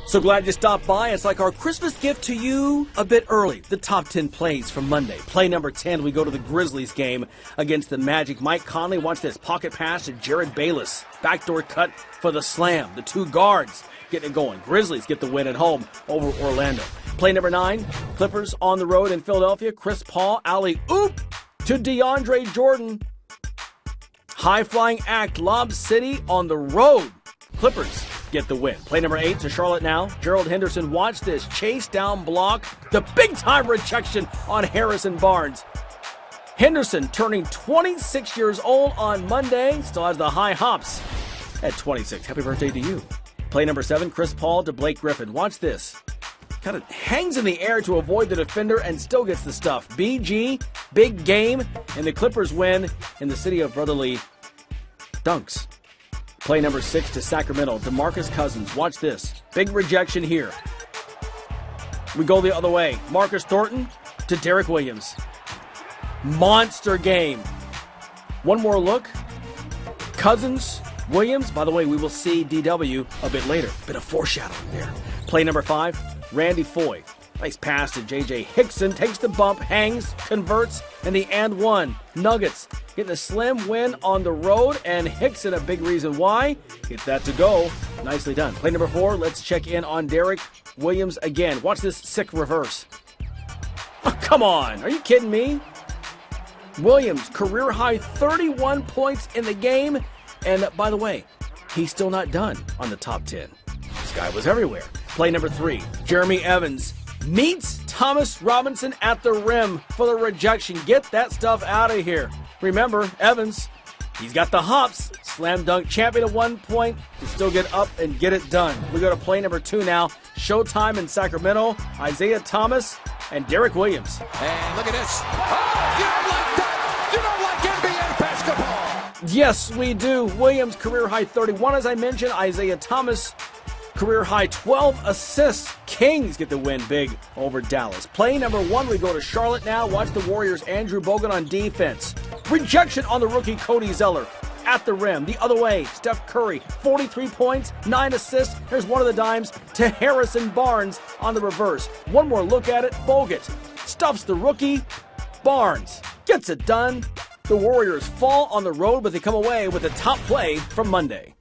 So glad you stopped by. It's like our Christmas gift to you a bit early. The top 10 plays from Monday. Play number 10, we go to the Grizzlies game against the Magic. Mike Conley, watch this. Pocket pass to Jared Bayless. Backdoor cut for the slam. The two guards getting it going. Grizzlies get the win at home over Orlando. Play number 9, Clippers on the road in Philadelphia. Chris Paul, alley-oop to DeAndre Jordan. High-flying act, Lob City on the road. Clippers get the win. Play number 8 to Charlotte now. Gerald Henderson, watch this. Chase down block. The big-time rejection on Harrison Barnes. Henderson turning 26 years old on Monday. Still has the high hops at 26. Happy birthday to you. Play number 7, Chris Paul to Blake Griffin. Watch this. Kind of hangs in the air to avoid the defender and still gets the stuff. BG, big game, and the Clippers win in the city of brotherly dunks. Play number 6 to Sacramento, DeMarcus Cousins. Watch this. Big rejection here. We go the other way. Marcus Thornton to Derek Williams. Monster game. One more look. Cousins, Williams. By the way, we will see DW a bit later. Bit of foreshadowing there. Play number 5, Randy Foye. Nice pass to J.J. Hickson. Takes the bump, hangs, converts, and the and one. Nuggets getting a slim win on the road, and Hickson a big reason why. Get that to go. Nicely done. Play number 4, let's check in on Derek Williams again. Watch this sick reverse. Oh, come on. Are you kidding me? Williams, career high 31 points in the game. And by the way, he's still not done on the top 10. This guy was everywhere. Play number 3, Jeremy Evans meets Thomas Robinson at the rim for the rejection. Get that stuff out of here. Remember, Evans, he's got the hops. Slam dunk champion at one point. Can still get up and get it done. We go to play number 2 now. Showtime in Sacramento. Isaiah Thomas and Derek Williams. And look at this. Oh, you don't like that. You don't like NBA basketball. Yes, we do. Williams, career high 31, as I mentioned. Isaiah Thomas, career high 12 assists. Kings get the win big over Dallas. Play number 1, we go to Charlotte now. Watch the Warriors. Andrew Bogut on defense. Rejection on the rookie Cody Zeller at the rim. The other way, Steph Curry, 43 points, 9 assists. Here's one of the dimes to Harrison Barnes on the reverse. One more look at it. Bogut stuffs the rookie. Barnes gets it done. The Warriors fall on the road, but they come away with the top play from Monday.